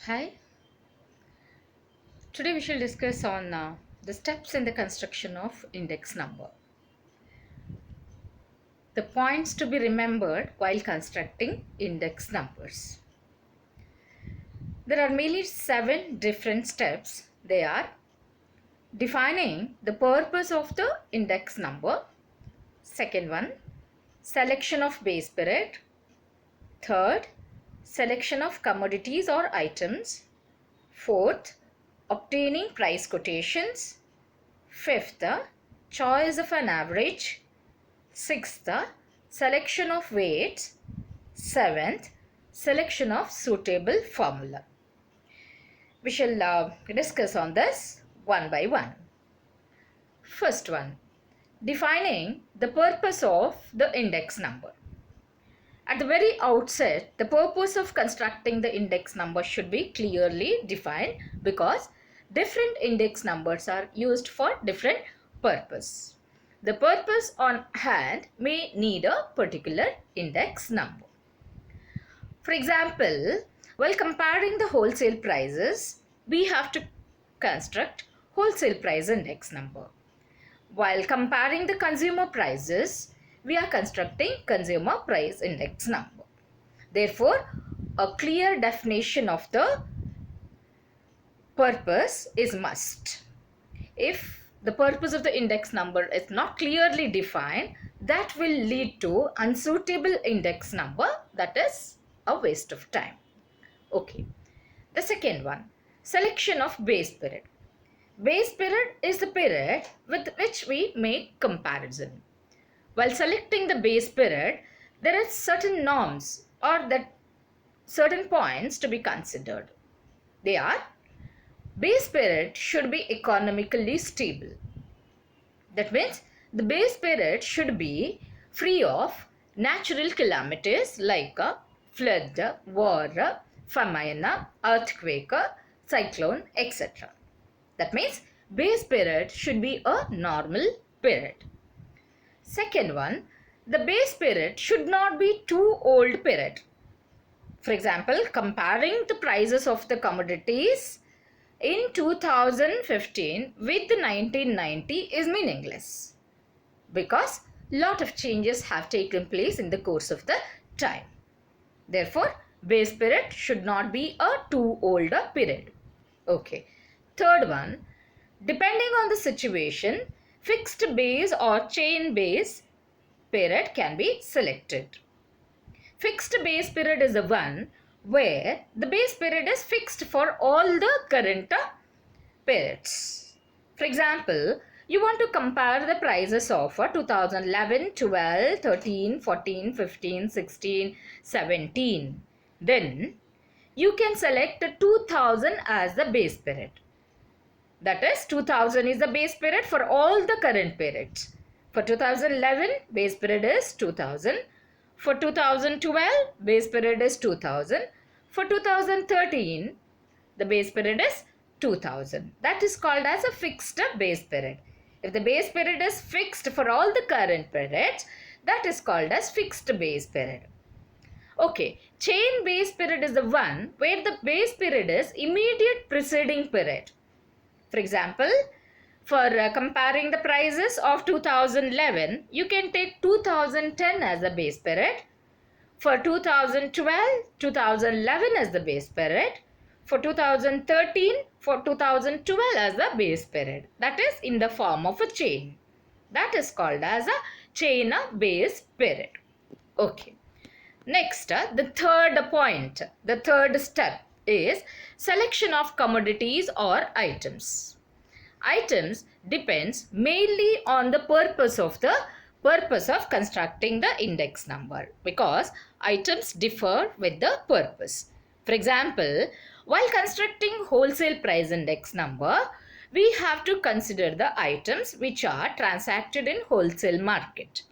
Hi, today we shall discuss on the steps in the construction of index number. The points to be remembered while constructing index numbers. There are mainly 7 different steps. They are defining the purpose of the index number. Second one, selection of base period. Third, selection of commodities or items. Fourth, obtaining price quotations. Fifth, choice of an average. Sixth, selection of weights. Seventh, selection of suitable formula. We shall discuss on this one by one. First one, defining the purpose of the index number. At the very outset, the purpose of constructing the index number should be clearly defined because different index numbers are used for different purpose. The purpose on hand may need a particular index number. For example, while comparing the wholesale prices, we have to construct wholesale price index number. While comparing the consumer prices, we are constructing consumer price index number. Therefore, a clear definition of the purpose is must. If the purpose of the index number is not clearly defined, that will lead to unsuitable index number, that is a waste of time. Okay. The second one, selection of base period. Base period is the period with which we make comparison. While selecting the base period, there are certain norms or certain points to be considered. They are, base period should be economically stable. That means the base period should be free of natural calamities like a flood, war, famine, earthquake, cyclone, etc. That means base period should be a normal period. Second one, the base period should not be too old period. For example, comparing the prices of the commodities in 2015 with 1990 is meaningless because lot of changes have taken place in the course of the time. Therefore, base period should not be a too old period. Okay. Third one, depending on the situation, fixed base or chain base period can be selected. Fixed base period is the one where the base period is fixed for all the current periods. For example, you want to compare the prices of 2011, 12, 13, 14, 15, 16, 17. Then you can select 2000 as the base period. That is, 2000 is the base period for all the current periods. For 2011, base period is 2000. For 2012, base period is 2000. For 2013, the base period is 2000. That is called as a fixed base period. If the base period is fixed for all the current periods, that is called as fixed base period. Okay, chain base period is the one where the base period is immediate preceding period. For example, for comparing the prices of 2011, you can take 2010 as the base period. For 2012, 2011 as the base period. For 2013, for 2012 as the base period. That is in the form of a chain. That is called as a chain base period. Okay. Next, the third point, the third step is selection of commodities or items. Items depends mainly on the purpose of constructing the index number because items differ with the purpose. For example, while constructing wholesale price index number, we have to consider the items which are transacted in wholesale market.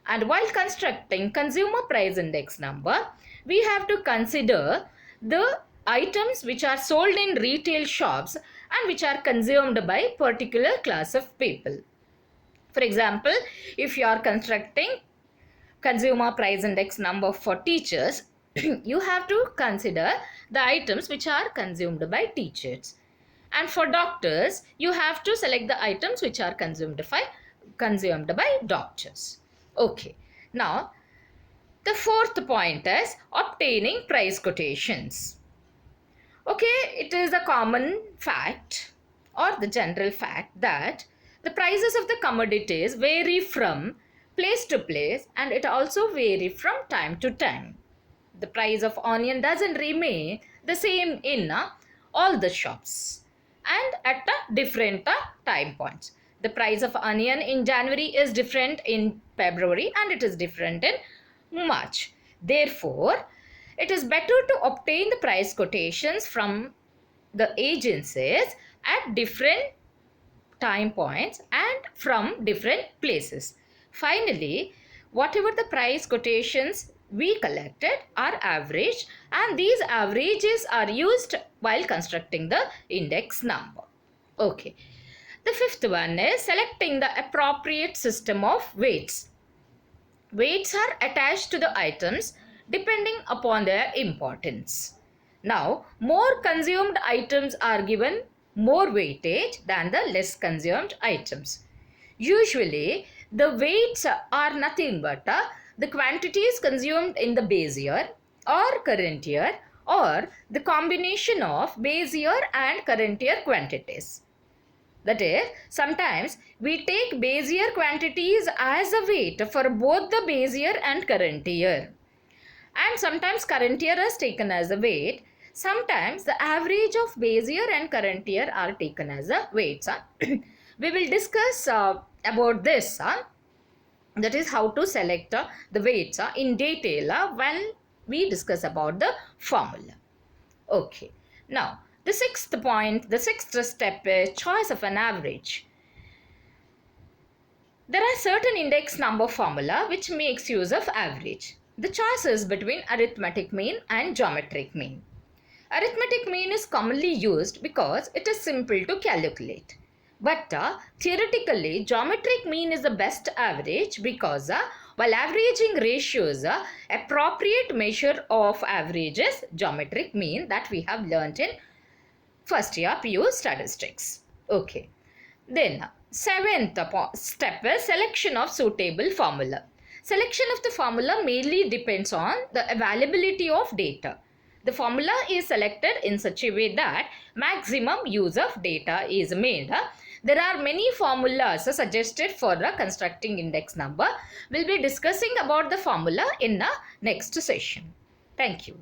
And while constructing consumer price index number, we have to consider the items which are sold in retail shops and which are consumed by particular class of people. For example, if you are constructing consumer price index number for teachers, you have to consider the items which are consumed by teachers. And for doctors, you have to select the items which are consumed by doctors. Okay. Now, the fourth point is obtaining price quotations. Okay, it is a common fact or the general fact that the prices of the commodities vary from place to place, and it also vary from time to time. The price of onion doesn't remain the same in all the shops and at different time points. The price of onion in January is different in February, and it is different in March. Therefore, it is better to obtain the price quotations from the agencies at different time points and from different places. Finally, whatever the price quotations we collected are averaged, and these averages are used while constructing the index number. Okay. The fifth one is selecting the appropriate system of weights. Weights are attached to the items depending upon their importance. Now, more consumed items are given more weightage than the less consumed items. Usually, the weights are nothing but the quantities consumed in the base year or current year, or the combination of base year and current year quantities. That is, sometimes we take base year quantities as a weight for both the base year and current year. And sometimes current year is taken as a weight. Sometimes the average of base year and current year are taken as a weights. We will discuss about this. That is how to select the weights in detail when we discuss about the formula. Okay. Now, the sixth step is choice of an average. There are certain index number formula which makes use of average. The choice is between arithmetic mean and geometric mean. Arithmetic mean is commonly used because it is simple to calculate. But theoretically, geometric mean is the best average because while averaging ratios, appropriate measure of average is geometric mean that we have learnt in first year PU statistics. Okay. Then seventh step is selection of suitable formula. Selection of the formula mainly depends on the availability of data. The formula is selected in such a way that maximum use of data is made. There are many formulas suggested for constructing index number. We'll be discussing about the formula in the next session. Thank you.